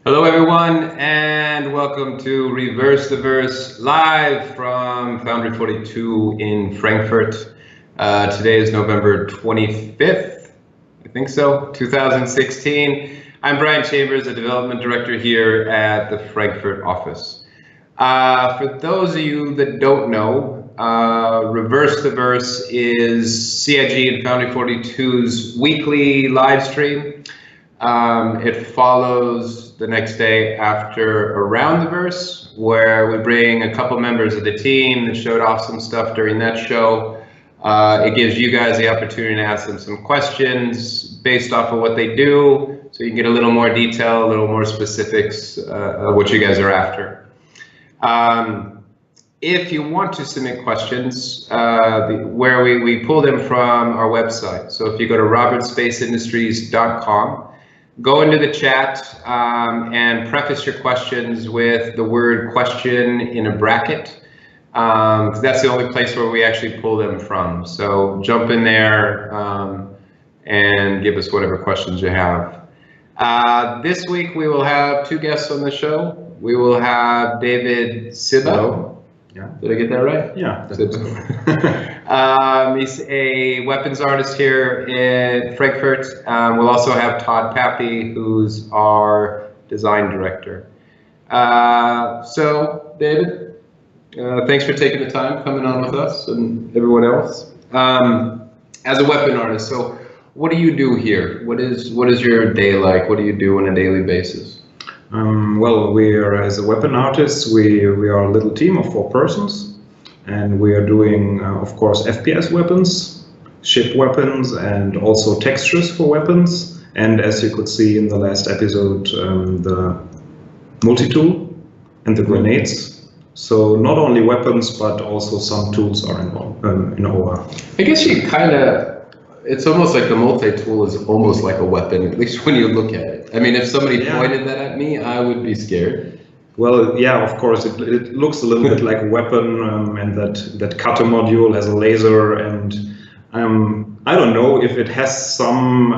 Hello everyone, and welcome to Reverse the Verse live from Foundry 42 in Frankfurt. Today is November 25th, I think so, 2016. I'm Brian Chambers, the development director here at the Frankfurt office. For those of you that don't know, Reverse the Verse is CIG and Foundry 42's weekly live stream. It follows the next day after Around the Verse, where we bring a couple members of the team that showed off some stuff during that show. It gives you guys the opportunity to ask them some questions based off of what they do, so you can get a little more detail, a little more specifics of what you guys are after. If you want to submit questions, where we pull them from our website. So if you go to robertspaceindustries.com, go into the chat and preface your questions with the word question in a bracket. That's the only place where we actually pull them from. So jump in there and give us whatever questions you have. This week we will have two guests on the show. We will have David Sibba. Hello. Yeah. Did I get that right? Yeah. He's a weapons artist here in Frankfurt. We'll also have Todd Pappy, who's our design director. So, David, thanks for taking the time coming on with us and everyone else. As a weapon artist, so what do you do here? What is your day like? What do you do on a daily basis? Well, as a weapon artist, we are a little team of 4 persons, and we are doing, of course, FPS weapons, ship weapons, and also textures for weapons. And as you could see in the last episode, the multi-tool and the grenades. So not only weapons, but also some tools are involved in our. I guess you it's almost like the multi-tool is almost like a weapon, at least when you look at it. I mean, if somebody pointed that at me, I would be scared. Well, yeah, of course, it looks a little bit like a weapon, and that cutter module has a laser, and I don't know if it has some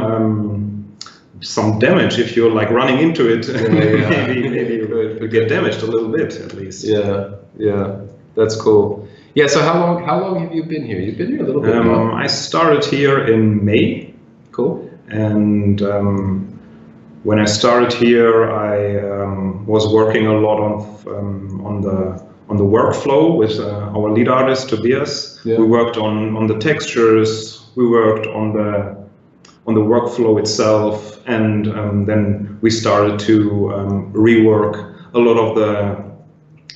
damage if you're like running into it. Maybe you would get damaged a little bit at least. Yeah, that's cool. Yeah, so how long have you been here? You've been here a little bit now. I started here in May. Cool. And when I started here, I was working a lot on the workflow with our lead artist Tobias. Yeah. We worked on the textures. We worked on the workflow itself, and then we started to rework a lot of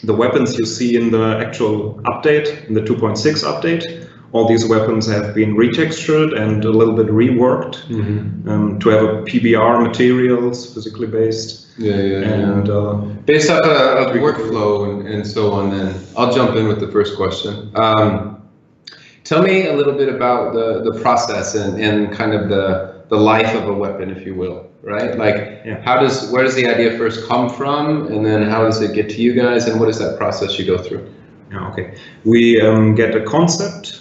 the weapons you see in the actual update, in the 2.6 update. All these weapons have been retextured and a little bit reworked to have a PBR materials, physically based. And based off of workflow and so on, then I'll jump in with the first question. Tell me a little bit about the process and kind of the life of a weapon, if you will, right? Like, where does the idea first come from, and then how does it get to you guys, and what is that process you go through? Okay, we get a concept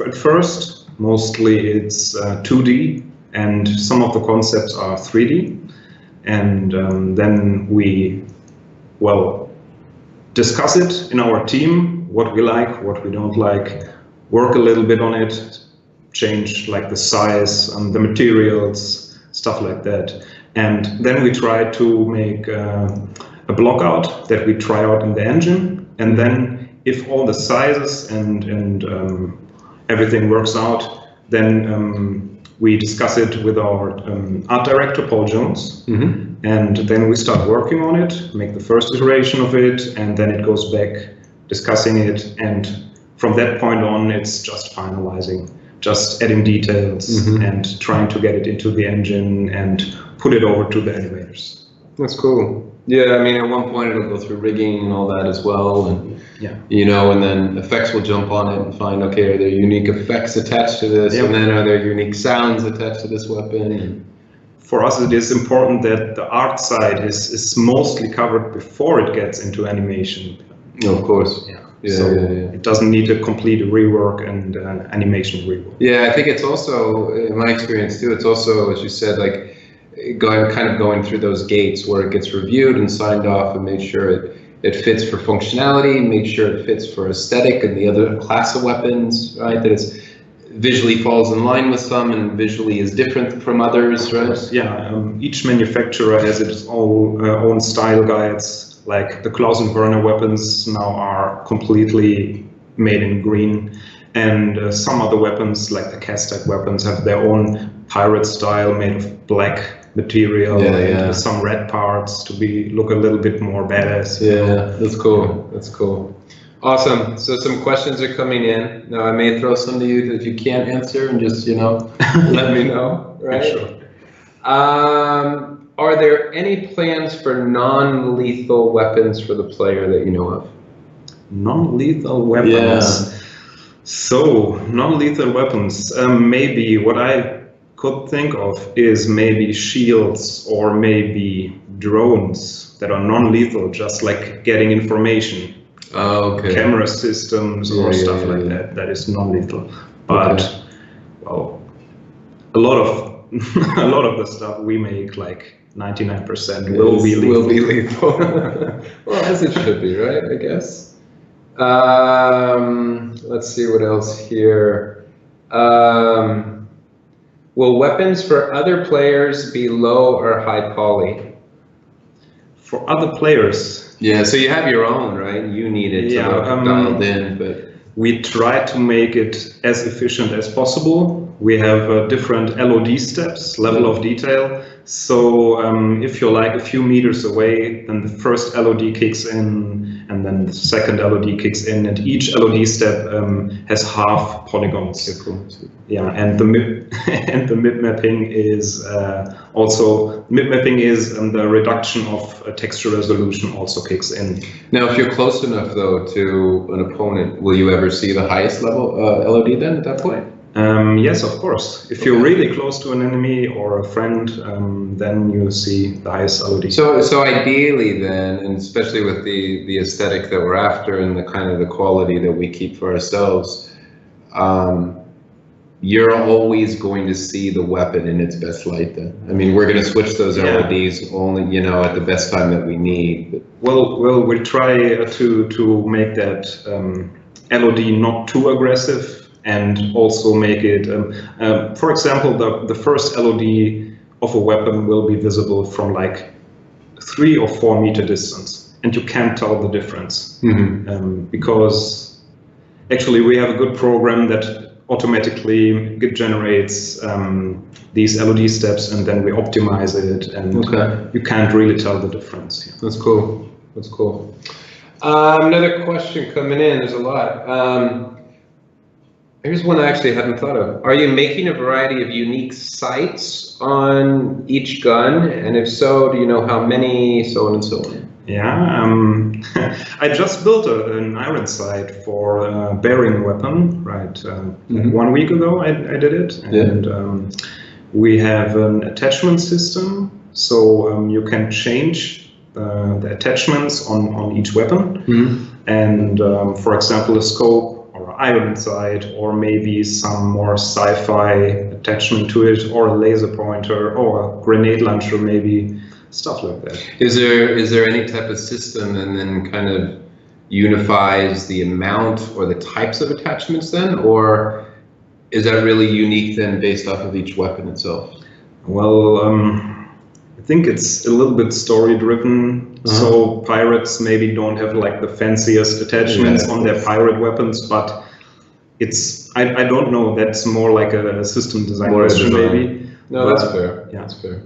at first. Mostly it's 2D, and some of the concepts are 3D, and then we discuss it in our team, what we like, what we don't like, work a little bit on it, change like the size and the materials, stuff like that. And then we try to make a block out that we try out in the engine. And then if all the sizes and everything works out, then we discuss it with our art director, Paul Jones. And then we start working on it, make the first iteration of it, and then it goes back, discussing it. And from that point on, it's just finalizing, just adding details and trying to get it into the engine and put it over to the animators. That's cool. Yeah, I mean, at one point it'll go through rigging and all that as well, and and then effects will jump on it and find, okay, are there unique effects attached to this, and then are there unique sounds attached to this weapon? For us, it is important that the art side is mostly covered before it gets into animation. Of course. It doesn't need a complete rework and animation rework. Yeah, I think it's also, in my experience too, it's also, as you said, like going through those gates where it gets reviewed and signed off and make sure it fits for functionality, make sure it fits for aesthetic and the other class of weapons, right? That it's visually falls in line with some and visually is different from others, right? Yeah, each manufacturer has its own style guides. Like the Klaus and Werner weapons now are completely made in green, and some other weapons, like the Kastec weapons, have their own pirate style made of black material and some red parts to look a little bit more badass. Yeah, that's cool. That's cool. Awesome. So some questions are coming in. Now I may throw some to you that you can't answer and just, let me know, right? Sure. Are there any plans for non-lethal weapons for the player that you know of? Non-lethal weapons. Yeah. So, non-lethal weapons. Maybe what I could think of is maybe shields or maybe drones that are non-lethal, just like getting information. Oh, okay. Camera systems or stuff like that. That is non-lethal. But well, a lot of the stuff we make, like 99%, will be lethal. Well, as it should be, right? I guess. Let's see what else here. Will weapons for other players be low or high poly? For other players. Yeah, so you have your own, right? You need it to look dialed in, but we try to make it as efficient as possible. We have different LOD steps, level of detail. So if you're like a few meters away, then the first LOD kicks in, and then the second LOD kicks in, and each LOD step has half polygons. Yeah, and the mid mapping is also the reduction of texture resolution also kicks in. Now, if you're close enough though to an opponent, will you ever see the highest level LOD then at that point? Yes, of course. If you're really close to an enemy or a friend, then you see the highest LOD. So ideally then, and especially with the aesthetic that we're after and the kind of the quality that we keep for ourselves, you're always going to see the weapon in its best light then. I mean, we're going to switch those LODs only, at the best time that we need. But. Well, we try to make that LOD not too aggressive, and also make it, for example, the first LOD of a weapon will be visible from like 3 or 4 meter distance, and you can't tell the difference. Because actually we have a good program that automatically generates these LOD steps, and then we optimize it, and you can't really tell the difference. Yeah. That's cool. That's cool. Another question coming in. There's a lot. Here's one I actually hadn't thought of. Are you making a variety of unique sights on each gun? And if so, do you know how many, so on and so on? Yeah, I just built an iron sight for a bearing weapon, right? 1 week ago I did it. And we have an attachment system, so you can change the attachments on each weapon. And for example, a scope, iron sight, or maybe some more sci-fi attachment to it, or a laser pointer, or a grenade launcher, maybe stuff like that. Is there any type of system and then kind of unifies the amount or the types of attachments then, or is that really unique then based off of each weapon itself? Well, I think it's a little bit story driven. So pirates maybe don't have like the fanciest attachments on their pirate weapons, but I don't know, that's more like a system design question maybe. No, that's fair. Yeah. That's fair.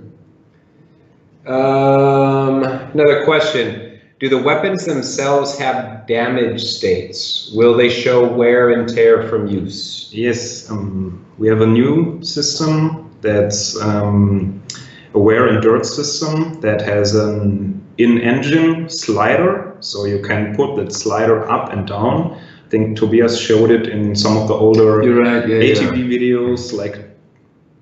Another question. Do the weapons themselves have damage states? Will they show wear and tear from use? Yes, we have a new system that's a wear and dirt system that has an in-engine slider, so you can put that slider up and down. I think Tobias showed it in some of the older ATV videos, like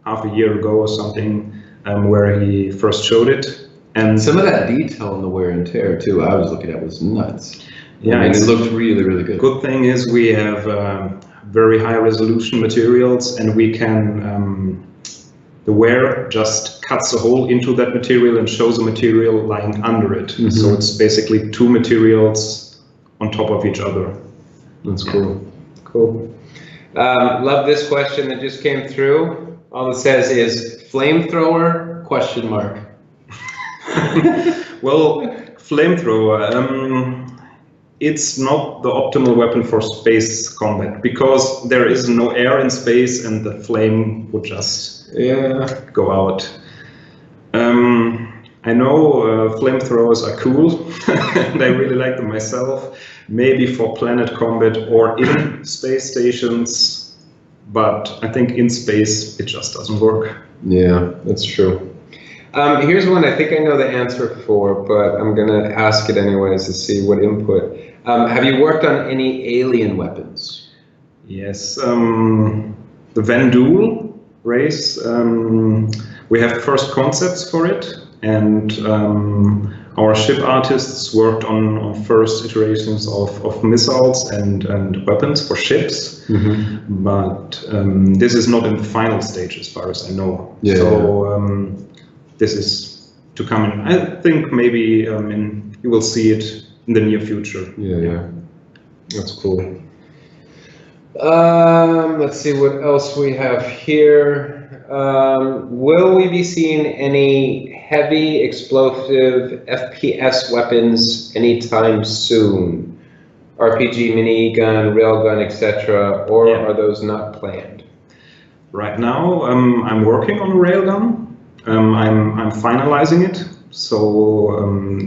half a year ago or something, where he first showed it. And some of that detail in the wear and tear too, I was looking at, was nuts. Yeah, I mean, it looked really, really good. Good thing is we have very high resolution materials, and we can the wear just cuts a hole into that material and shows a material lying under it. So it's basically two materials on top of each other. That's cool. Cool. Love this question that just came through. All it says is flamethrower ? Well, flamethrower, it's not the optimal weapon for space combat because there is no air in space and the flame would just go out. I know flamethrowers are cool and I really like them myself, maybe for planet combat or in space stations, but I think in space it just doesn't work. Yeah, that's true. Here's one I think I know the answer for, but I'm going to ask it anyways to see what input. Have you worked on any alien weapons? Yes, the Vanduul race, we have first concepts for it, and our ship artists worked on first iterations of missiles and weapons for ships, but this is not in the final stage as far as I know. Yeah. So this is to come in. I think maybe you will see it in the near future. Yeah. That's cool. Let's see what else we have here. Will we be seeing any heavy explosive FPS weapons anytime soon? RPG, minigun, railgun, etc., or are those not planned? Right now, I'm working on a railgun. I'm finalizing it. So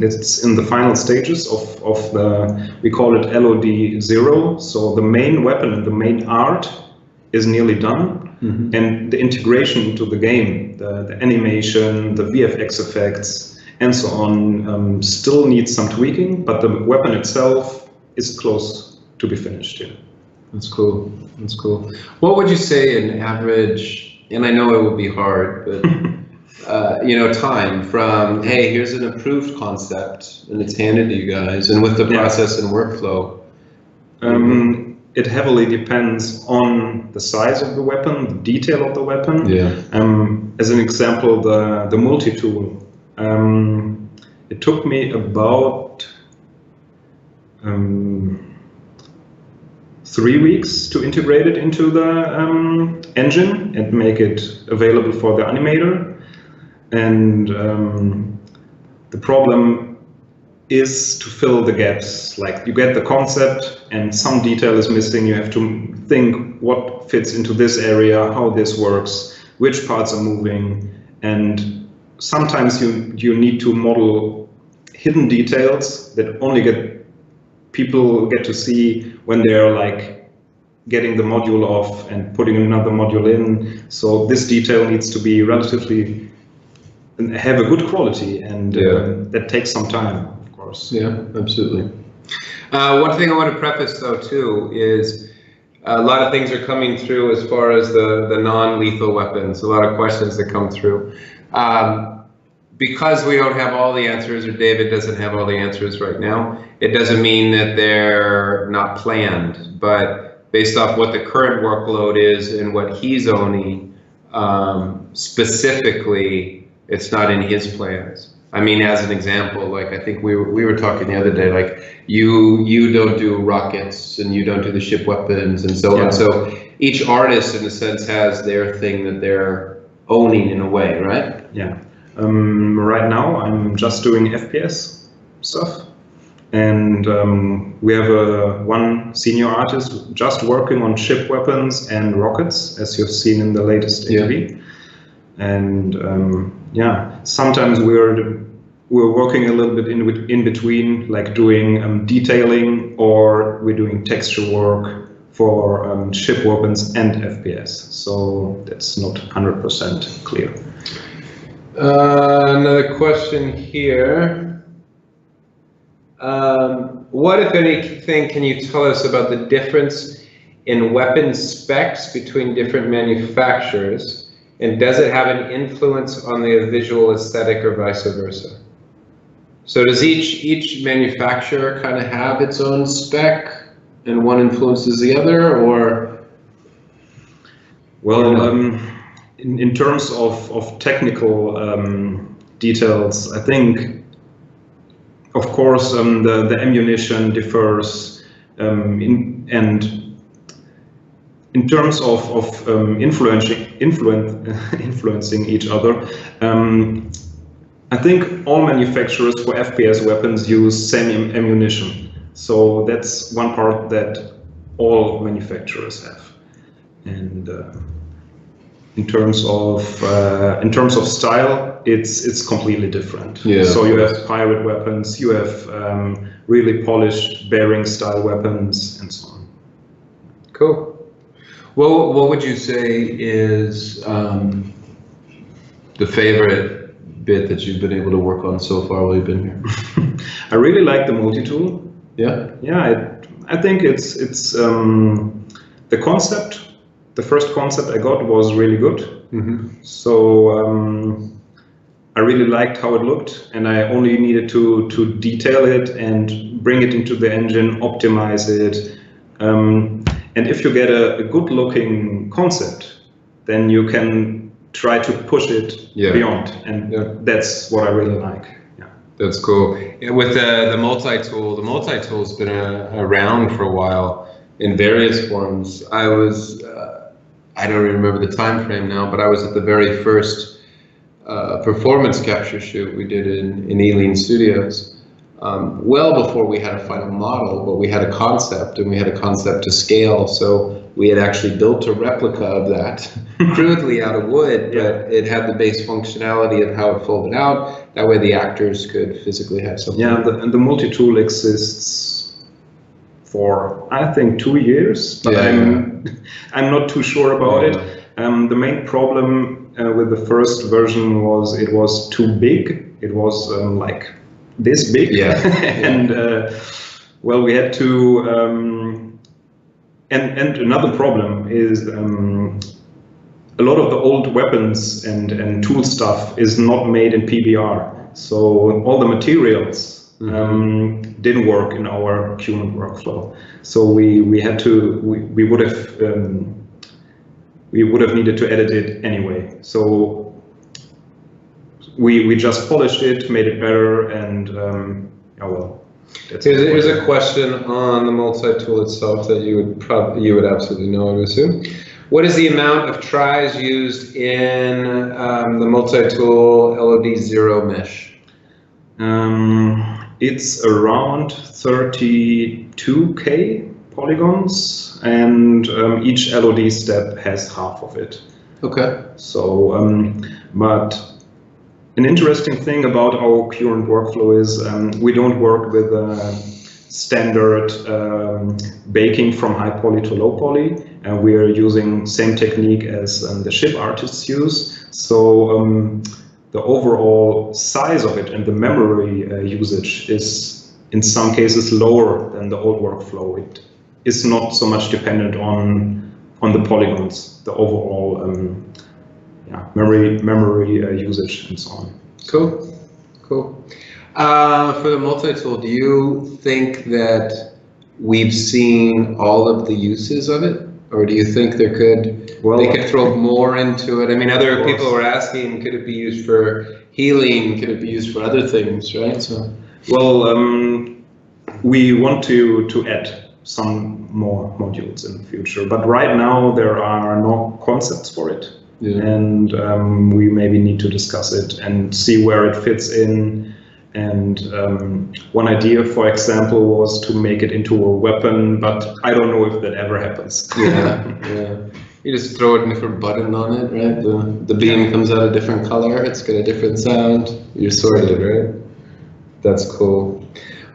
it's in the final stages of the, we call it LOD 0. So the main weapon and the main art is nearly done. And the integration into the game, the animation, the VFX effects, and so on, still needs some tweaking, but the weapon itself is close to be finished. Yeah. That's cool. That's cool. What would you say an average, and I know it would be hard, but time from, hey, here's an approved concept and it's handed to you guys, and with the process and workflow? It heavily depends on the size of the weapon, the detail of the weapon. As an example, the multi-tool. It took me about 3 weeks to integrate it into the engine and make it available for the animator. And the problem is to fill the gaps. Like, you get the concept and some detail is missing. You have to think what fits into this area, how this works, which parts are moving. And sometimes you need to model hidden details that only people get to see when they're like getting the module off and putting another module in. So this detail needs to be relatively, have a good quality, and that takes some time. Yeah, absolutely. One thing I want to preface though too is a lot of things are coming through as far as the non-lethal weapons, a lot of questions that come through. Because we don't have all the answers, or David doesn't have all the answers right now, it doesn't mean that they're not planned, but based off what the current workload is and what he's owning, specifically, it's not in his plans. I mean, as an example, like I think we were talking the other day, like you don't do rockets and you don't do the ship weapons and so on. So each artist, in a sense, has their thing that they're owning in a way, right? Yeah. Right now, I'm just doing FPS stuff, and we have one senior artist just working on ship weapons and rockets, as you've seen in the latest ATV. And sometimes we're working a little bit in between, like doing detailing, or we're doing texture work for ship weapons and FPS. So that's not 100% clear. Another question here. What, if anything, can you tell us about the difference in weapon specs between different manufacturers? And does it have an influence on the visual aesthetic or vice versa? So does each manufacturer kind of have its own spec and one influences the other, or? Well, in terms of technical details, I think, of course, the ammunition differs, and in terms of influencing each other. I think all manufacturers for FPS weapons use same ammunition, so that's one part that all manufacturers have. And in terms of style, it's completely different. Yeah. So you have pirate weapons, you have really polished bearing style weapons, and so on. Cool. Well, what would you say is the favorite bit that you've been able to work on so far while you've been here? I really like the multi-tool. Yeah. Yeah, I think it's the concept. The first concept I got was really good. Mm-hmm. So I really liked how it looked, and I only needed to detail it and bring it into the engine, optimize it. And if you get a good looking concept, then you can try to push it beyond, and that's what I really like. Yeah, that's cool. Yeah, with the multi-tool's been around for a while in various forms. I was I don't remember the time frame now, but I was at the very first performance capture shoot we did in Ealing Studios. Well before we had a final model, but we had a concept, and we had a concept to scale. So we had actually built a replica of that crudely out of wood, but it had the base functionality of how it folded out. That way the actors could physically have something. Yeah, and the multi-tool exists for, I think, 2 years, but I'm not too sure about it. The main problem with the first version was it was too big. It was like this big, and well, we had to. And another problem is a lot of the old weapons and tool stuff is not made in PBR, so all the materials didn't work in our QNOP workflow. So we had to we would have needed to edit it anyway. So we just polished it, made it better, and oh well. Here's a question on the multi-tool itself that you would absolutely know, I would assume. What is the amount of tries used in the multi-tool LOD0 mesh? It's around 32K polygons, and each LOD step has half of it. Okay. So, but an interesting thing about our current workflow is we don't work with standard baking from high poly to low poly, and we are using same technique as the ship artists use. So the overall size of it and the memory usage is in some cases lower than the old workflow. It is not so much dependent on the polygons, the overall memory usage and so on. Cool. For the multi-tool, do you think that we've seen all of the uses of it, or do you think they could throw more into it? I mean, other people were asking, could it be used for healing? Could it be used for other things, right? So, well, we want to add some more modules in the future, but right now there are no concepts for it. And we maybe need to discuss it and see where it fits in. And one idea, for example, was to make it into a weapon, but I don't know if that ever happens. You just throw a different button on it, right? The beam comes out a different color, it's got a different sound. You're sorted, right? That's cool.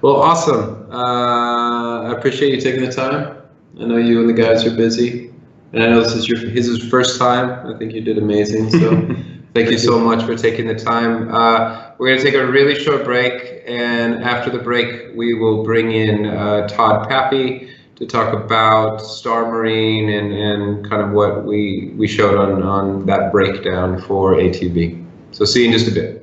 Well, awesome. I appreciate you taking the time. I know you and the guys are busy. And I know this is his first time. I think you did amazing. So thank you so much for taking the time. We're going to take a really short break. And after the break, we will bring in Todd Pappy to talk about Star Marine and kind of what we showed on that breakdown for ATB. So see you in just a bit.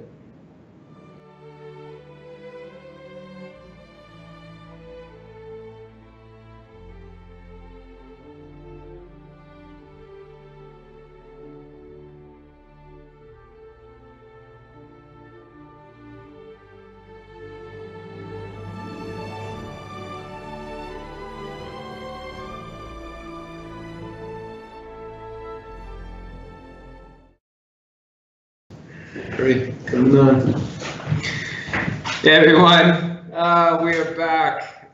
Great, coming on. Hey everyone, we are back.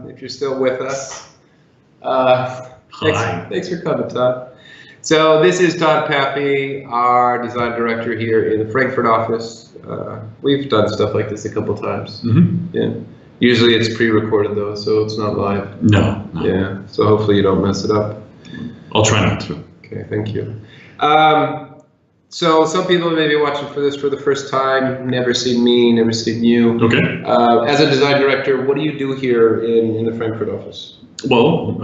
If you're still with us, thanks for coming, Todd. So this is Todd Pappy, our design director here in the Frankfurt office. We've done stuff like this a couple times. Yeah. Usually it's pre-recorded though, so it's not live. No. Yeah. So hopefully you don't mess it up. I'll try not to. Okay, thank you. So some people may be watching for this for the first time, never seen me, never seen you. Okay. As a design director, what do you do here in the Frankfurt office? Well,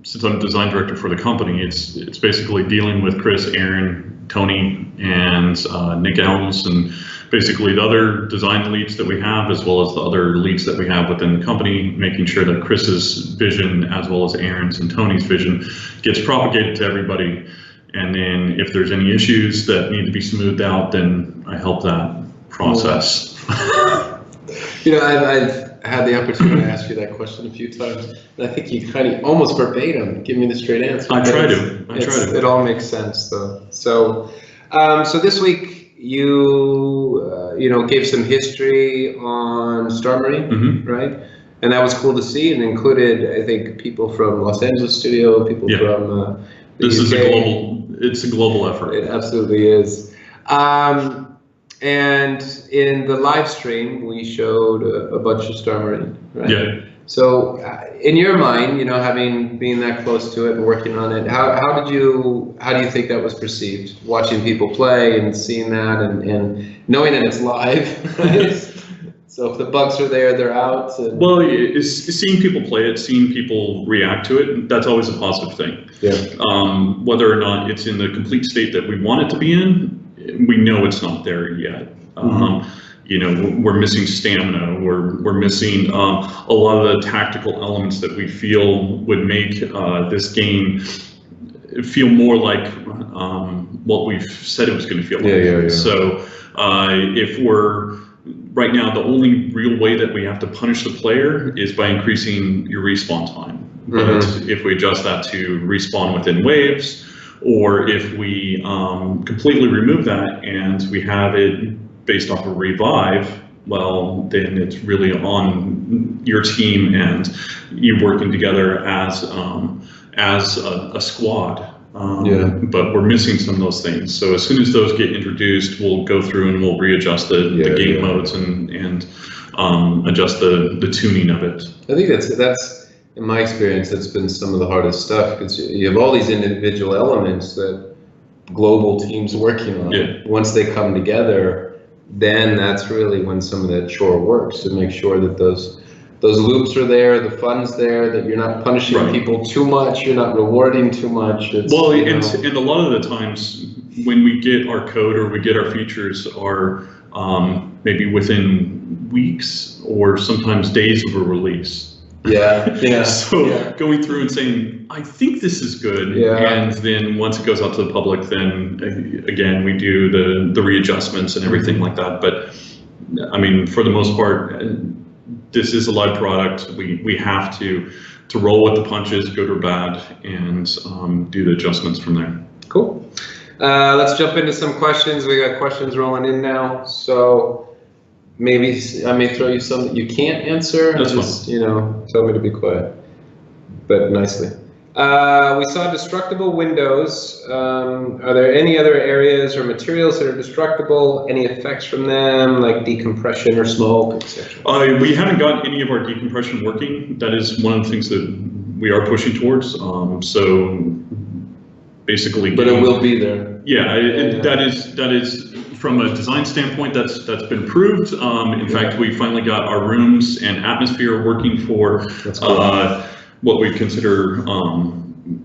since I'm design director for the company, it's basically dealing with Chris, Aaron, Tony, and Nick Elms, and basically the other design leads that we have, as well as the other leads that we have within the company, making sure that Chris's vision, as well as Aaron's and Tony's vision, gets propagated to everybody. And then if there's any issues that need to be smoothed out, then I help that process. You know, I've had the opportunity to ask you that question a few times, and I think you kind of almost verbatim give me the straight answer. I try to. It all makes sense, though. So this week you gave some history on Star Marine, right? And that was cool to see, and included, I think, people from Los Angeles studio, people from This UK. is it's a global effort. It absolutely is. And in the live stream, we showed a bunch of Star Marine, right? Yeah. So in your mind, having been that close to it and working on it, how do you think that was perceived? Watching people play and seeing that and knowing that it's live, right? So if the bugs are there, they're out. Well, it's seeing people play it, seeing people react to it, that's always a positive thing. Yeah. Whether or not it's in the complete state that we want it to be in, we know it's not there yet. We're missing stamina. We're missing a lot of the tactical elements that we feel would make this game feel more like what we've said it was going to feel like. Yeah. So if we're right now, the only real way that we have to punish the player is by increasing your respawn time. But if we adjust that to respawn within waves, or if we completely remove that and we have it based off of revive, well, then it's really on your team and you working together as a squad. But we're missing some of those things. So as soon as those get introduced, we'll go through and we'll readjust the game modes and adjust the tuning of it. I think that's in my experience, that's been some of the hardest stuff, because you have all these individual elements that global teams working on. Yeah. Once they come together, then that's really when some of that chore works, to make sure that those loops are there, the fun's there, that you're not punishing people too much, you're not rewarding too much. And a lot of the times when we get our code or we get our features are maybe within weeks or sometimes days of a release. So going through and saying, I think this is good, and then once it goes out to the public, then again we do the readjustments and everything like that. But I mean, for the most part, this is a live product. We have to roll with the punches, good or bad, and do the adjustments from there. Cool. Let's jump into some questions. We got questions rolling in now. So maybe I may throw you some that you can't answer. That's just, tell me to be quiet, but nicely. We saw destructible windows. Are there any other areas or materials that are destructible? Any effects from them, like decompression or smoke, etc.? We haven't got any of our decompression working. That is one of the things that we are pushing towards. So basically, but it will be there. That is from a design standpoint, that's been proved. In fact, we finally got our rooms and atmosphere working for what we consider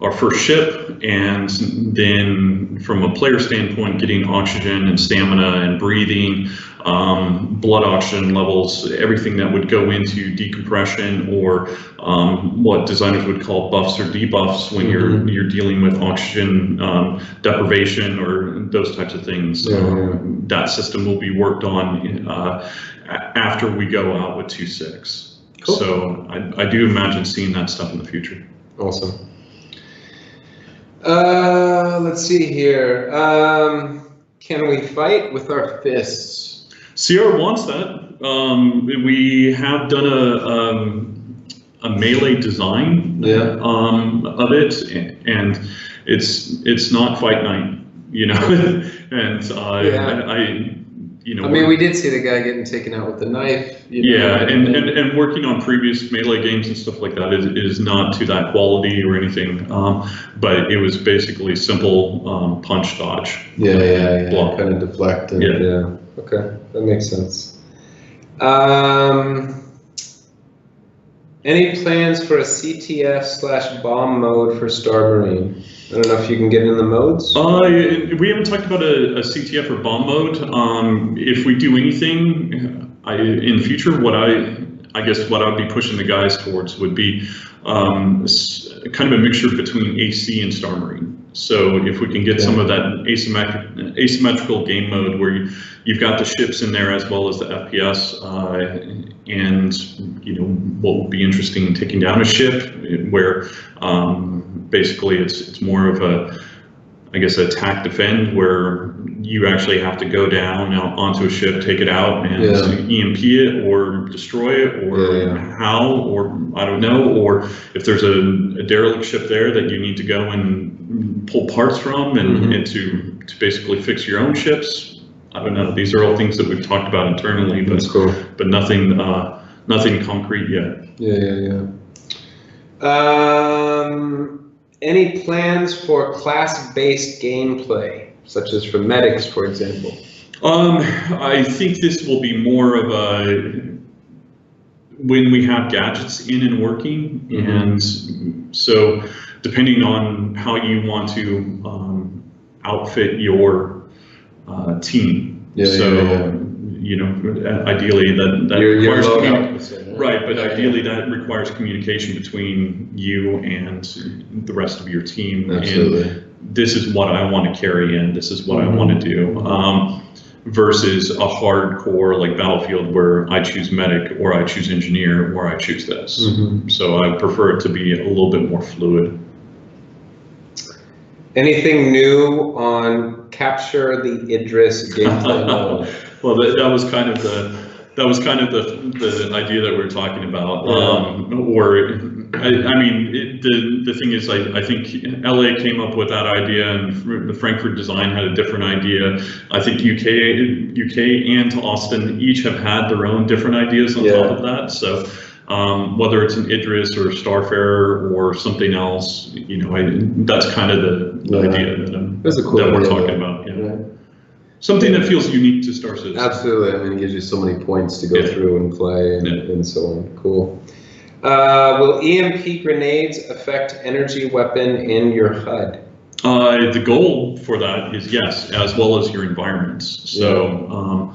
our first ship, and then from a player standpoint, getting oxygen and stamina and breathing, blood oxygen levels, everything that would go into decompression, or what designers would call buffs or debuffs when you're dealing with oxygen deprivation or those types of things. That system will be worked on after we go out with 2.6. Cool. So I do imagine seeing that stuff in the future. Awesome. Let's see here. Can we fight with our fists? CR wants that. We have done a melee design of it, and it's not fight night, you know. And I mean, we did see the guy getting taken out with the knife. And working on previous melee games and stuff like that is not to that quality or anything. But it was basically simple punch dodge. Block. Kind of deflect. And, Okay, that makes sense. Any plans for a CTF/bomb mode for Star Marine? I don't know if you can get in the modes. We haven't talked about a CTF or bomb mode. If we do anything in the future, what I guess what I would be pushing the guys towards would be kind of a mixture between AC and Star Marine. So if we can get some of that asymmetrical game mode where you've got the ships in there as well as the FPS, and what would be interesting, taking down a ship where basically it's more of a, I guess, attack defend, where you actually have to go down onto a ship, take it out, and EMP it or destroy it, or how, or I don't know, or if there's a derelict ship there that you need to go and pull parts from and to basically fix your own ships. I don't know. These are all things that we've talked about internally, but that's cool. But nothing concrete yet. Any plans for class-based gameplay, such as for medics, for example? I think this will be more of a when we have gadgets in and working, and so depending on how you want to outfit your team. Ideally that requires right, but ideally that requires communication between you and the rest of your team. Absolutely. And this is what I want to carry in. This is what I want to do. Versus a hardcore like Battlefield where I choose medic or I choose engineer or I choose this. So I prefer it to be a little bit more fluid. Anything new on Capture the Idris gameplay mode? Well, that was kind of the idea that we were talking about. The thing is, I think LA came up with that idea, and the Frankfurt design had a different idea. I think UK and Austin each have had their own different ideas on top of that. So whether it's an Idris or Starfarer or something else, that's kind of the idea that we're talking about. Something that feels unique to Star Citizen. Absolutely. I mean, it gives you so many points to go through and play and so on. Cool. Will EMP grenades affect energy weapon in your HUD? The goal for that is yes, as well as your environments. So,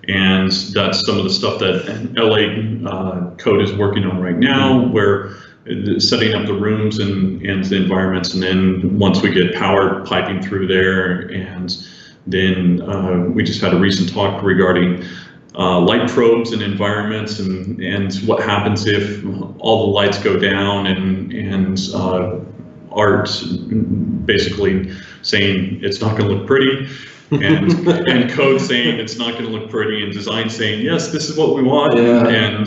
and that's some of the stuff that LA Code is working on right now, where setting up the rooms and the environments, and then once we get power piping through there, and then we just had a recent talk regarding light probes and environments, and what happens if all the lights go down, and art basically saying it's not going to look pretty, and code saying it's not going to look pretty, and design saying yes, this is what we want,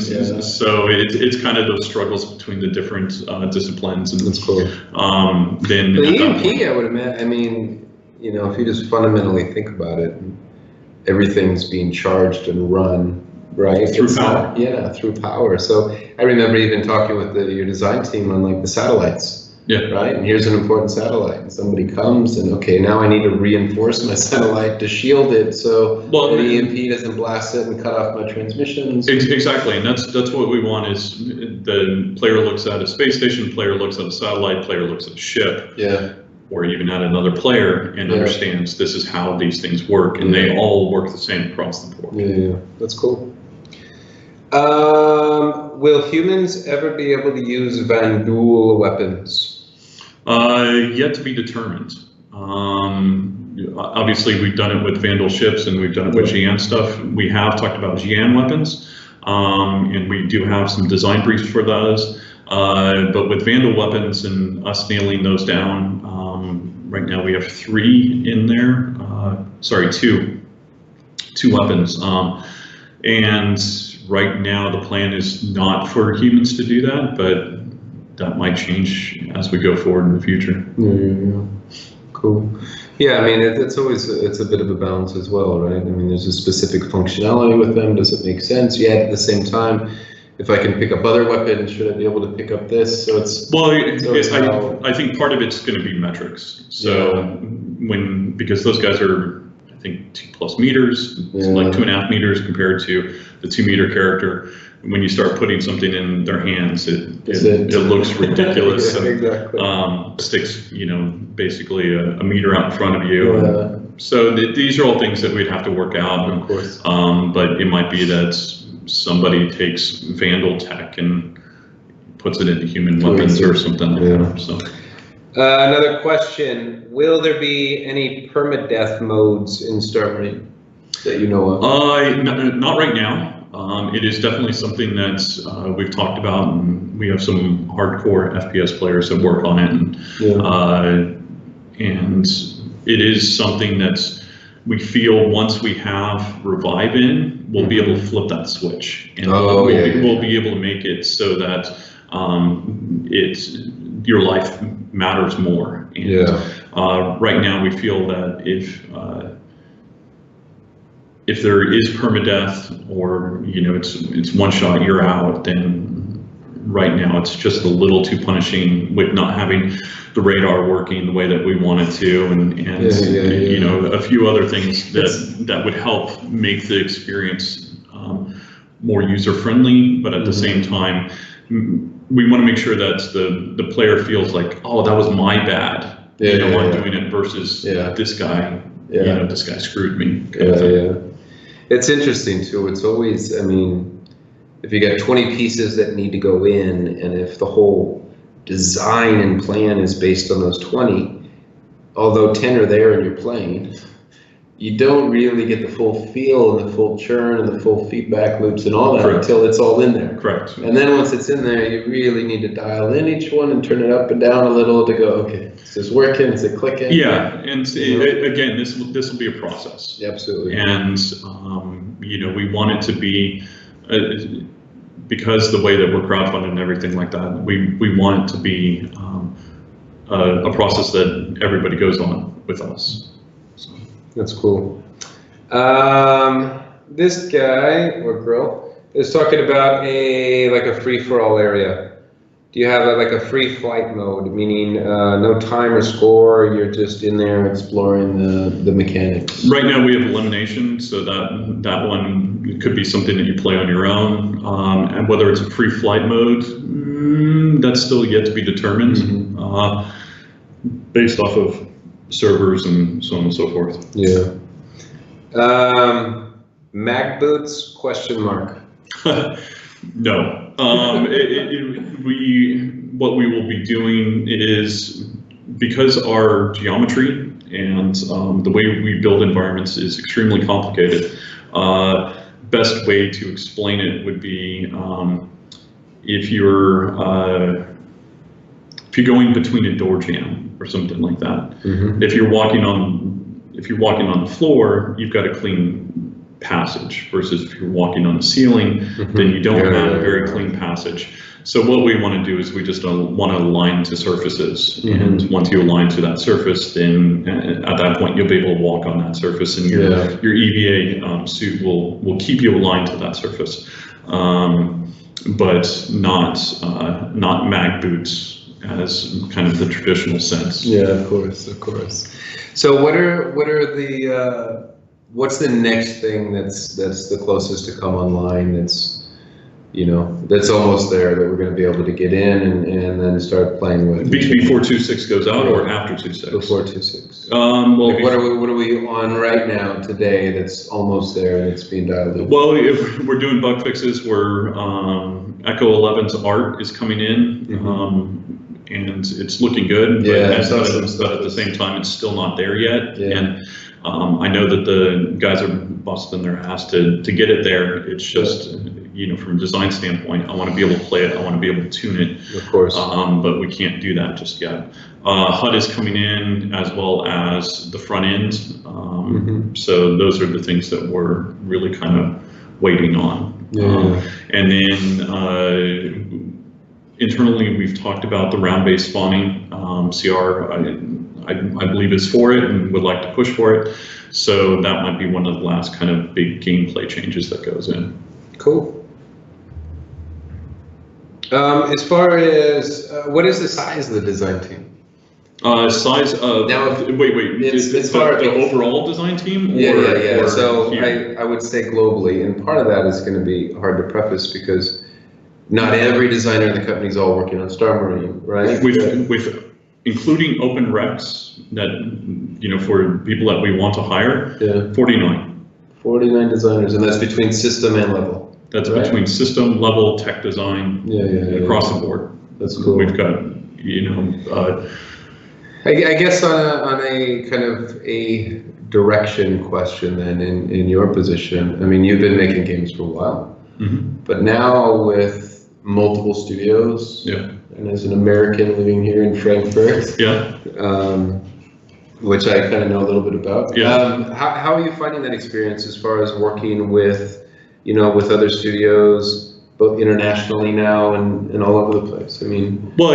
so it's kind of those struggles between the different disciplines. And that's cool. Then the EMP, I would imagine. I mean, if you just fundamentally think about it, everything's being charged and run, right? Through power. Through power. So I remember even talking with your design team on like the satellites. Right? And here's an important satellite, and somebody comes and okay, now I need to reinforce my satellite to shield it so the EMP doesn't blast it and cut off my transmissions. Exactly, and that's what we want is the player looks at a space station, player looks at a satellite, player looks at a ship. Or even at another player and understands this is how these things work, and they all work the same across the board. That's cool. Will humans ever be able to use Vanduul weapons? Yet to be determined. Obviously, we've done it with Vandal ships and we've done it with Xi'an stuff. We have talked about Xi'an weapons, and we do have some design briefs for those. But with Vandal weapons and us nailing those down, Right now we have 3 in there. Sorry, two weapons. And right now the plan is not for humans to do that, but that might change as we go forward in the future. Yeah. Cool. Yeah, I mean, it's a bit of a balance as well, right? I mean, there's a specific functionality with them. Does it make sense? Yet at the same time, if I can pick up other weapons, should I be able to pick up this? So it's I think part of it's going to be metrics. So because those guys are, I think, 2+ meters, like 2.5 meters compared to the 2-meter character. When you start putting something in their hands, it looks ridiculous. Exactly. Sticks, basically a meter out in front of you. So these are all things that we'd have to work out. Of course. But it might be that somebody takes Vandal tech and puts it into human weapons or something like that. So. Another question: will there be any permadeath modes in Starmarine that you know of? Not right now. It is definitely something that we've talked about, and we have some hardcore FPS players that work on it, and it is something that we feel once we have Revive in, we'll be able to flip that switch, and we'll be able to make it so that your life matters more. And right now we feel that if there is permadeath, or it's one shot, you're out, then right now it's just a little too punishing with not having the radar working the way that we want it to, and a few other things that would help make the experience more user friendly, but at the same time we want to make sure that the player feels like, oh, that was my bad, I'm doing it, versus this guy, this guy screwed me. It's interesting too. It's always, I mean, if you got 20 pieces that need to go in, and if the whole design and plan is based on those 20, although 10 are there and you're playing, you don't really get the full feel and the full churn and the full feedback loops and all that until it's all in there. Correct. And then once it's in there, you really need to dial in each one and turn it up and down a little to go, okay, is this working? Is it clicking? Yeah, and again, this will be a process. Absolutely. And we want it to be, because the way that we're crowdfunded and everything like that, we want it to be a process that everybody goes on with us. So. That's cool. This guy or girl is talking about a free-for-all area. Do you have a free flight mode, meaning no time or score, you're just in there exploring the mechanics? Right now we have elimination, so that one could be something that you play on your own. And whether it's a free flight mode, that's still yet to be determined, based off of servers and so on and so forth. Yeah. Mag boots? Question mark. No. What we will be doing is, because our geometry and the way we build environments is extremely complicated, best way to explain it would be if you're going between a door jamb or something like that. If you're walking on the floor, you've got a clean passage, versus if you're walking on the ceiling, then you don't have a very clean passage. So what we want to do is we just want to align to surfaces, and once you align to that surface, then at that point you'll be able to walk on that surface, and your EVA suit will keep you aligned to that surface, but not mag boots as kind of the traditional sense. Yeah, of course. So what's the next thing that's the closest to come online, that's almost there, that we're going to be able to get in and then start playing with? Before 2.6 goes out, or after 2.6? Before 2.6. What are we on right now today that's almost there and it's being dialed in? Well, if we're doing bug fixes, we're Echo 11's art is coming in, and it's looking good. But at the same time, it's still not there yet. And I know that the guys are busting their ass to get it there. It's just, from a design standpoint, I want to be able to play it. I want to be able to tune it. Of course. But we can't do that just yet. HUD is coming in as well as the front end. So those are the things that we're really kind of waiting on. And then internally, we've talked about the round-based spawning. CR, I believe, is for it and would like to push for it. So that might be one of the last kind of big gameplay changes that goes in. Cool. As far as what is the size of the design team? Size of now, wait. It's the overall design team. Yeah. So I would say globally, and part of that is going to be hard to preface because not every designer in the company is all working on Star Marine, right? With including open recs that for people that we want to hire. 49. 49 designers, and that's between system and level. That's right? Between system, level, tech design, across the board. That's cool. We've got, I guess on a kind of a direction question then in your position, I mean, you've been making games for a while, but now with multiple studios, and as an American living here in Frankfurt, which I kind of know a little bit about, how are you finding that experience as far as working with with other studios, both internationally now and all over the place? I mean, well,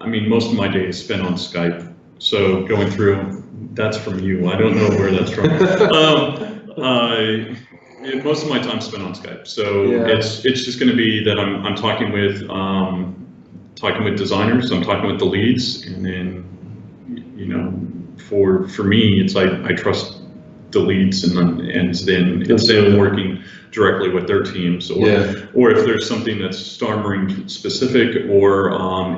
I mean, most of my day is spent on Skype. So going through, that's from you. I don't know where that's from. Most of my time spent on Skype. So it's just going to be that I'm talking with designers. I'm talking with the leads, and then for me, it's I trust the leads, and then it's them working directly with their teams, or if there's something that's Star Marine specific or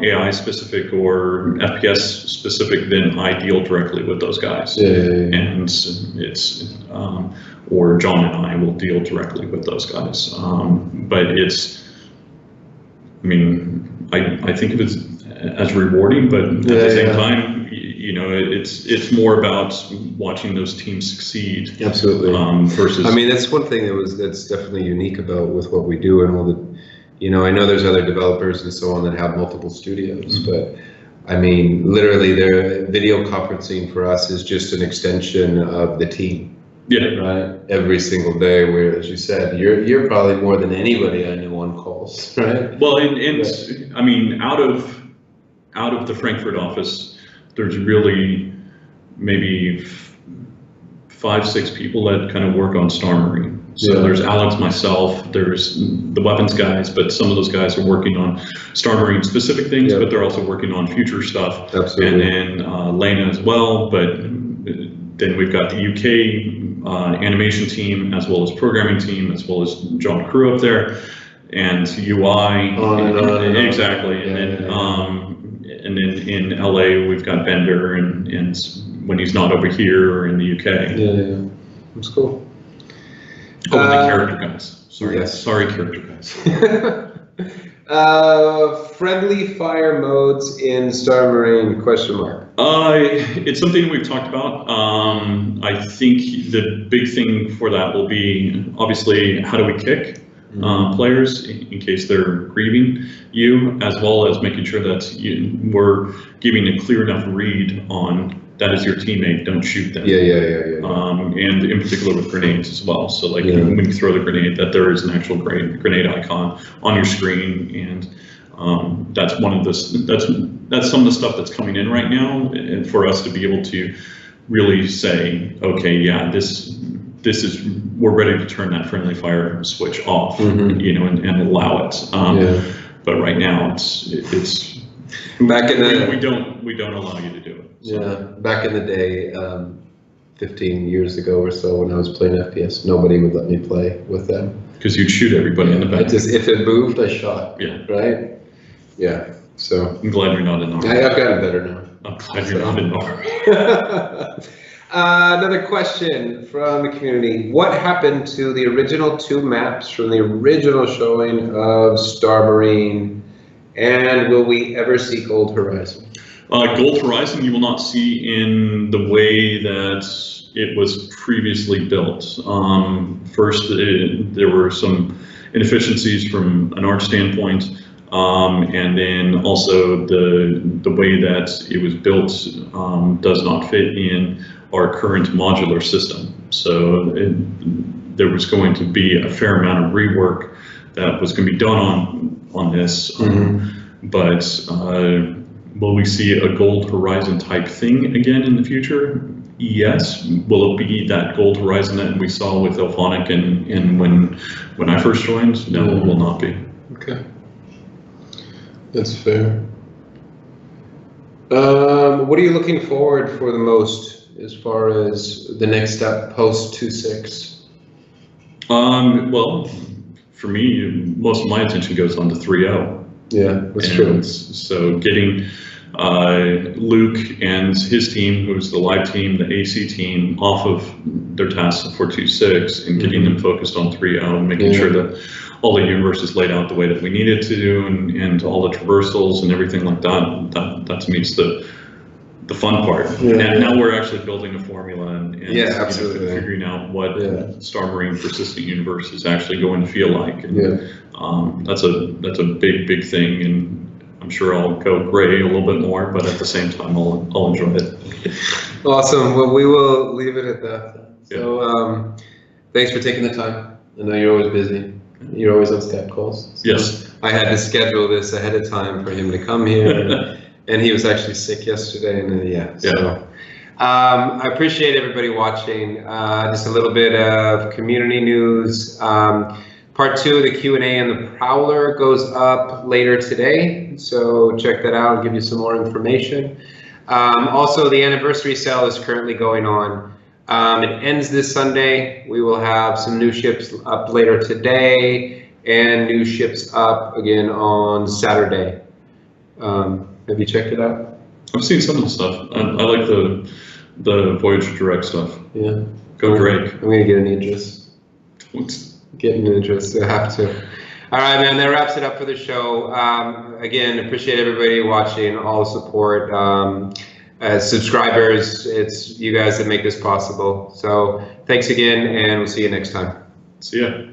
AI specific or FPS specific, then I deal directly with those guys. And it's or John and I will deal directly with those guys. But it's, I mean, I think of it as rewarding, but at the same time, it's more about watching those teams succeed. Absolutely. Versus, I mean, that's one thing that's definitely unique about with what we do, and all the, I know there's other developers and so on that have multiple studios, but I mean, literally, their video conferencing for us is just an extension of the team. Right. Every single day, where, as you said, you're probably more than anybody I know on calls, right? Well, and I mean, out of the Frankfurt office, there's really maybe 5-6 people that kind of work on Star Marine. So there's Alex, myself, there's the weapons guys, but some of those guys are working on Star Marine specific things, but they're also working on future stuff. Absolutely. And then Lena as well, but then we've got the UK animation team, as well as programming team, as well as John Crew up there, and UI. Exactly. And then in LA, we've got Bender, and when he's not over here or in the UK. That's cool. Oh, the character guys. Sorry, character guys. Friendly fire modes in Star Marine ? It's something we've talked about. I think the big thing for that will be obviously how do we kick players in case they're grieving you, as well as making sure that we're giving a clear enough read on that is your teammate, don't shoot them. And in particular with grenades as well. So like when you throw the grenade, that there is an actual grenade icon on your screen, and that's one of the that's some of the stuff that's coming in right now, and for us to be able to really say, okay, this is, we're ready to turn that friendly fire switch off, and allow it. But right now it's back in the we don't allow you to do it. So. Back in the day, 15 years ago or so, when I was playing FPS, nobody would let me play with them because you'd shoot everybody in the back. If it moved, I shot. Right. So I'm glad you're not in the army. I've gotten better now. I'm glad you're not in the army. Another question from the community. What happened to the original 2 maps from the original showing of Star Marine, and will we ever see Gold Horizon? Gold Horizon you will not see in the way that it was previously built. First, there were some inefficiencies from an art standpoint. And then also the way that it was built does not fit in our current modular system. So there was going to be a fair amount of rework that was going to be done on this. But will we see a Gold Horizon type thing again in the future? Yes. Will it be that Gold Horizon that we saw with Elphonic and when I first joined? No, it will not be. Okay. That's fair. What are you looking forward for the most as far as the next step post 2.6? Well, for me, most of my attention goes on to 3.0. Yeah, that's true. So getting Luke and his team, who's the live team, the AC team, off of their tasks for 2.6 and getting them focused on 3.0 and making sure that all the universe is laid out the way that we need it to do and all the traversals and everything like that to me is the fun part. Now we're actually building a formula and absolutely. figuring out what Star Marine Persistent Universe is actually going to feel like. And, that's a big thing, and I'm sure I'll go gray a little bit more, but at the same time I'll enjoy it. Awesome. Well, we will leave it at that. So thanks for taking the time. I know you're always busy. You're always on Skype calls. So yes. I had to schedule this ahead of time for him to come here. And he was actually sick yesterday, and so I appreciate everybody watching. Just a little bit of community news. Part 2 of the Q&A and the Prowler goes up later today, so check that out and give you some more information. Also, the anniversary sale is currently going on. It ends this Sunday. We will have some new ships up later today and new ships up again on Saturday. Have you checked it out? I've seen some of the stuff. I like the Voyager Direct stuff. Yeah. Go Drake. I'm gonna get an Idris. Get an Idris. I have to. All right, man. That wraps it up for the show. Again, appreciate everybody watching, all the support. As subscribers, it's you guys that make this possible. So thanks again, and we'll see you next time. See ya.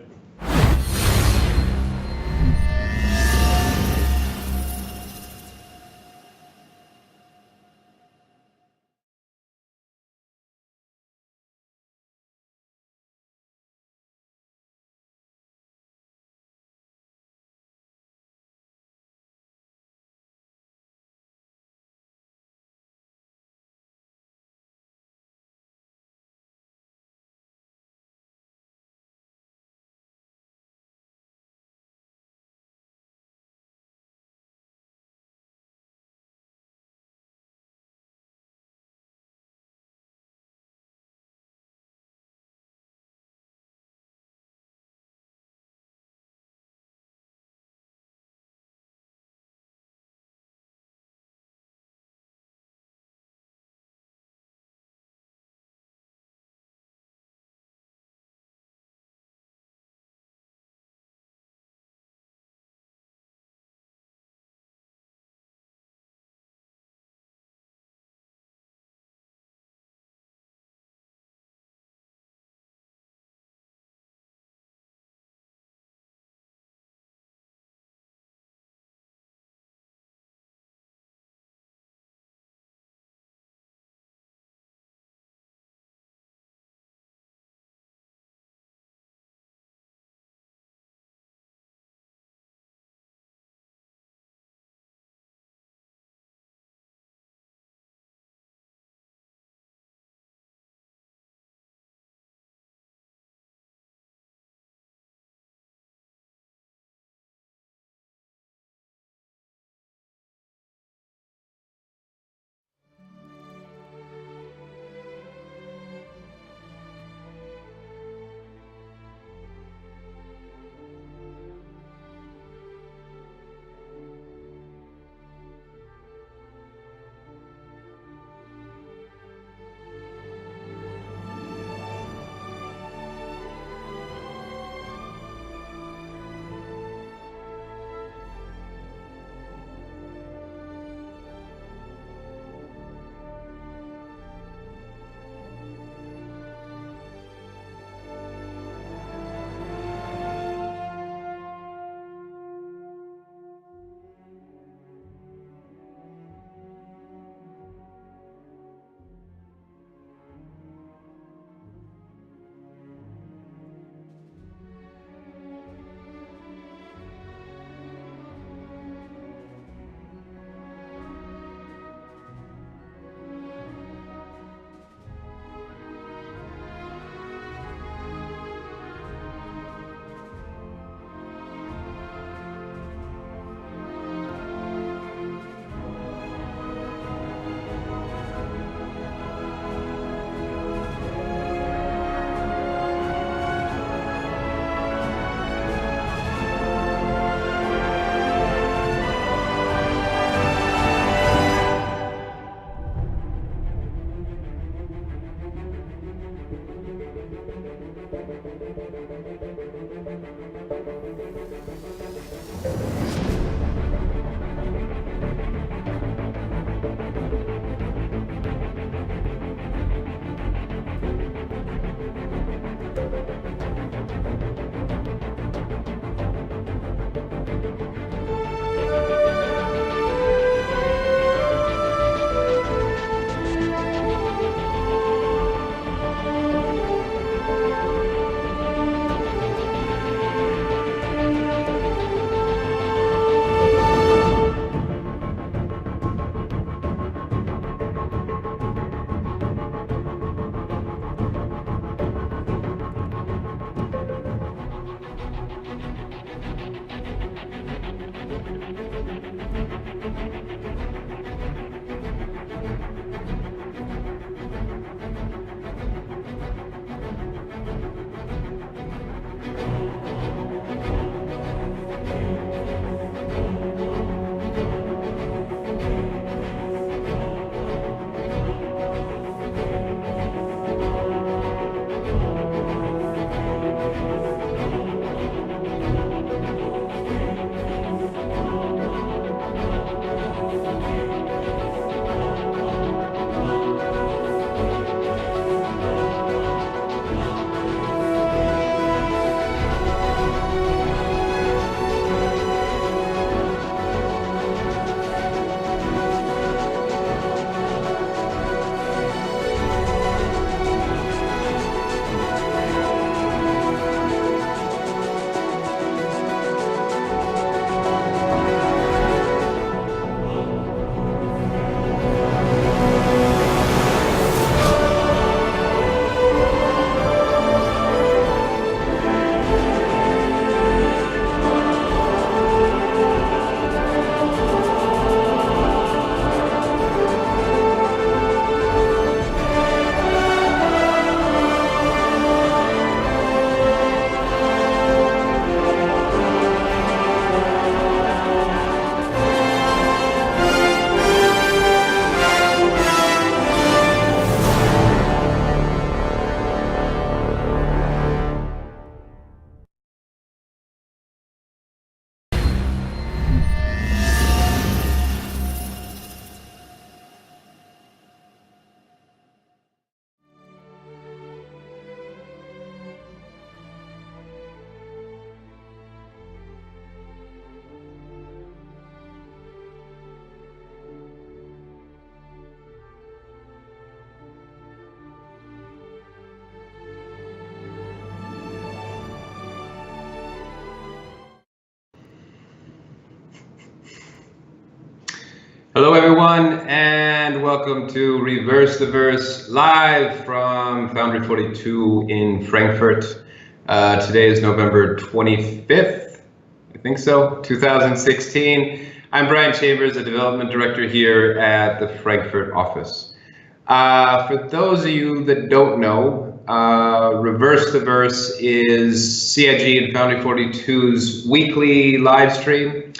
everyone, and welcome to Reverse the Verse live from Foundry 42 in Frankfurt. Today is November 25th, I think so, 2016. I'm Brian Chambers, the development director here at the Frankfurt office. For those of you that don't know, Reverse the Verse is CIG and Foundry 42's weekly live stream.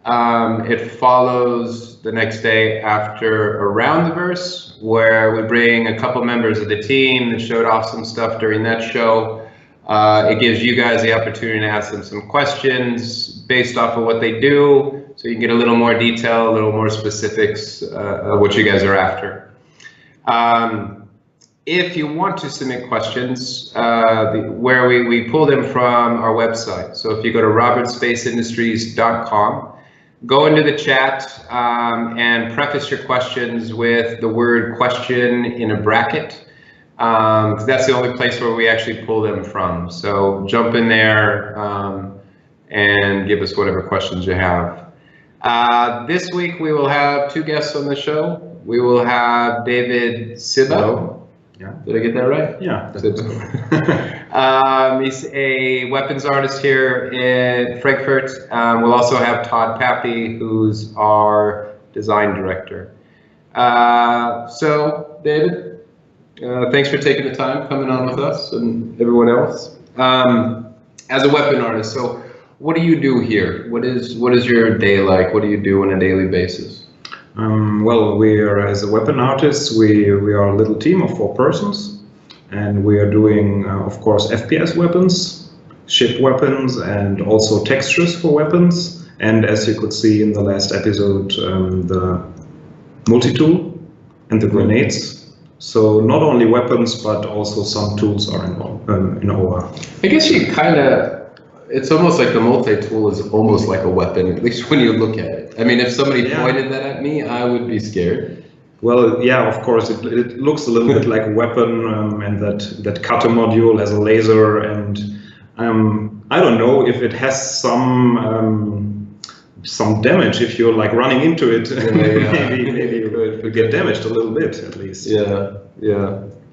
It follows the next day after Around the Verse, where we bring a couple members of the team that showed off some stuff during that show. It gives you guys the opportunity to ask them some questions based off of what they do, so you can get a little more detail, a little more specifics of what you guys are after. If you want to submit questions, where we pull them from our website. So if you go to robertspaceindustries.com, go into the chat and preface your questions with the word question in a bracket. That's the only place where we actually pull them from. So jump in there and give us whatever questions you have. This week we will have two guests on the show. We will have David Sibbo. Yeah. Did I get that right? Yeah. He's a weapons artist here in Frankfurt. We'll also have Todd Pappy, who's our design director. So, David, thanks for taking the time coming on with us and everyone else. As a weapon artist, so what do you do here? What is your day like? What do you do on a daily basis? Well, as a weapon artist, we are a little team of 4 persons, and we are doing, of course, FPS weapons, ship weapons, and also textures for weapons. And as you could see in the last episode, the multi-tool and the grenades. So not only weapons, but also some tools are involved in our. I guess you kind of. It's almost like the multi-tool is almost like a weapon, at least when you look at it. I mean, if somebody pointed that at me, I would be scared. Well, yeah, of course, it looks a little bit like a weapon, and that cutter module has a laser, and I don't know if it has some damage. If you're like running into it, maybe you could get damaged a little bit at least. Yeah,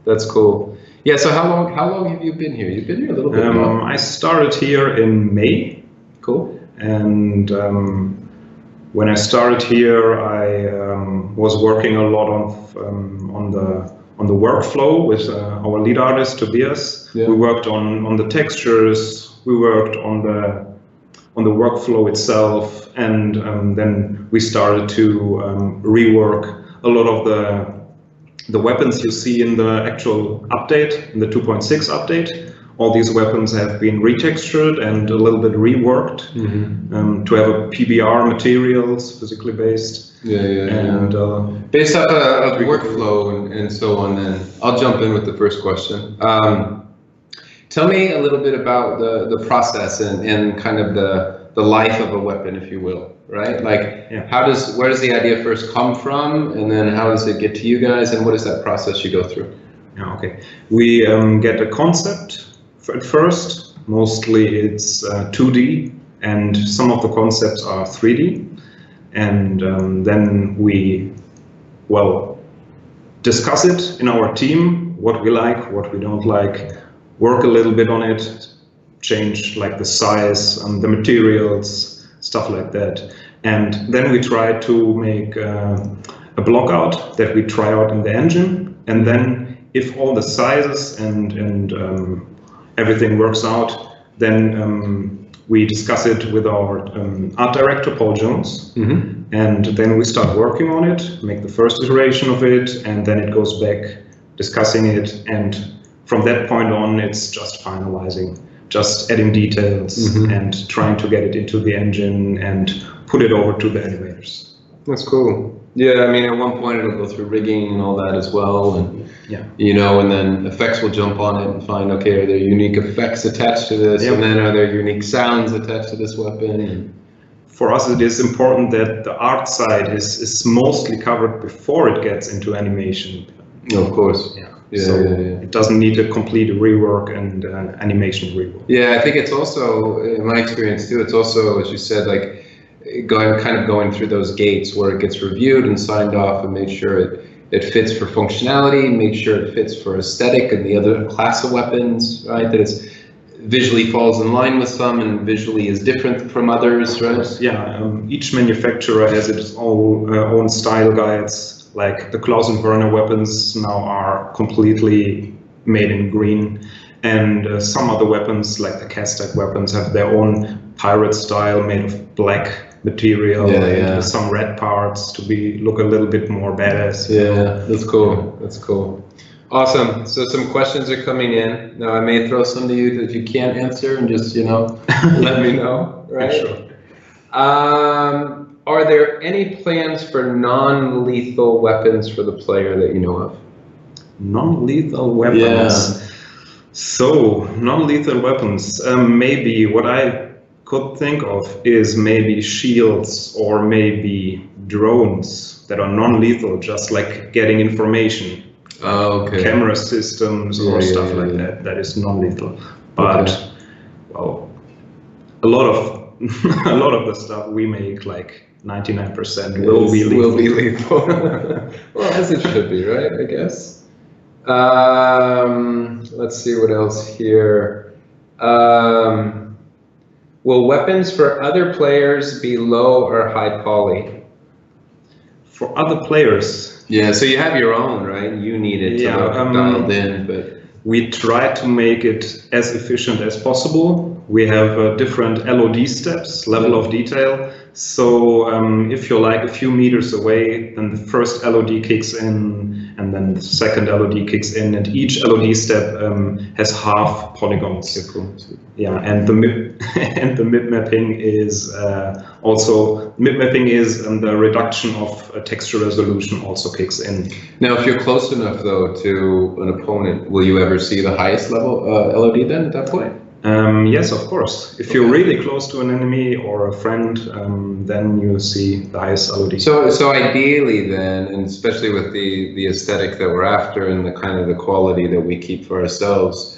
that's cool. Yeah, so how long have you been here? You've been here a little bit now. I started here in May. Cool. And when I started here, I was working a lot on the workflow with our lead artist Tobias. Yeah. We worked on the textures. We worked on the workflow itself, and then we started to rework a lot of the weapons you see in the actual update, in the 2.6 update. All these weapons have been retextured and a little bit reworked to have a PBR materials, physically based. And based off of workflow and so on, then I'll jump in with the first question. Tell me a little bit about the process and kind of the life of a weapon, if you will. Right? Like, where does the idea first come from, and then how does it get to you guys, and what is that process you go through? Yeah, okay. We get a concept at first. Mostly it's 2D, and some of the concepts are 3D. And then we, discuss it in our team, what we like, what we don't like, work a little bit on it, change like the size and the materials, stuff like that. And then we try to make a block out that we try out in the engine. And then if all the sizes and everything works out, then we discuss it with our art director, Paul Jones. And then we start working on it, make the first iteration of it, and then it goes back, discussing it. And from that point on, it's just finalizing, just adding details and trying to get it into the engine and put it over to the animators. That's cool. Yeah, I mean, at one point it'll go through rigging and all that as well, and and then effects will jump on it and find, okay, are there unique effects attached to this, and then are there unique sounds attached to this weapon? For us, it is important that the art side is mostly covered before it gets into animation. Of course. It doesn't need a complete rework and animation rework. Yeah, I think it's also, in my experience too, it's also, as you said, like, going through those gates where it gets reviewed and signed off and made sure it fits for functionality, make sure it fits for aesthetic and the other class of weapons, right? That it's visually falls in line with some and visually is different from others, right? Yeah, each manufacturer has its own style guides. Like the Klaus and Werner weapons now are completely made in green, and some other weapons, like the Kaztak weapons, have their own pirate style made of black material and with some red parts to look a little bit more badass. Yeah, that's cool. That's cool. Awesome. So some questions are coming in. Now I may throw some to you that you can't answer and just, let me know, right? Sure. Are there any plans for non-lethal weapons for the player that you know of? Non-lethal weapons. Yeah. So, non-lethal weapons. Maybe what I could think of is maybe shields or maybe drones that are non-lethal, just like getting information. Oh, okay. Camera systems or stuff like that. That is non-lethal. But well, a lot of the stuff we make, like 99%, will be lethal. Will be lethal. Well, as it should be, right? I guess. Let's see what else here. Will weapons for other players be low or high poly? For other players. Yeah, so you have your own, right? You need it to look dialed in, but we try to make it as efficient as possible. We have different LOD steps, level of detail. So if you're like a few meters away, then the first LOD kicks in, and then the second LOD kicks in, and each LOD step has half polygons. Yeah, and the mid mapping is the reduction of texture resolution also kicks in. Now, if you're close enough though to an opponent, will you ever see the highest level LOD then at that point? Yes, of course. If you're really close to an enemy or a friend, then you see the highest LOD. So ideally then, and especially with the aesthetic that we're after and the kind of the quality that we keep for ourselves,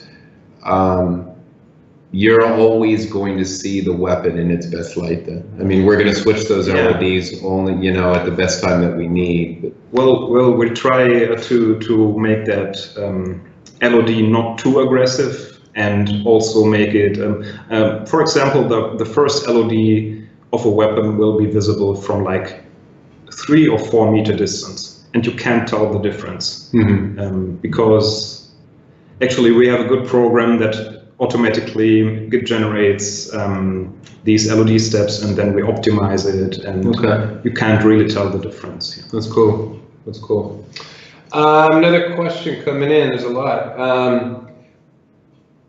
you're always going to see the weapon in its best light then. I mean, we're going to switch those LODs only, at the best time that we need. But. Well, we try to make that LOD not too aggressive, and also make it, for example, the first LOD of a weapon will be visible from like 3 or 4 meter distance, and you can't tell the difference. Because actually we have a good program that automatically generates these LOD steps, and then we optimize it, and you can't really tell the difference. Yeah. That's cool. That's cool. Another question coming in. There's a lot.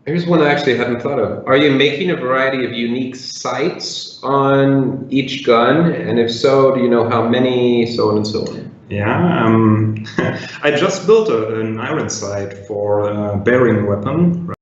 Here's one I actually hadn't thought of. Are you making a variety of unique sights on each gun? And if so, do you know how many, so on and so on? Yeah, I just built an iron sight for a bearing weapon.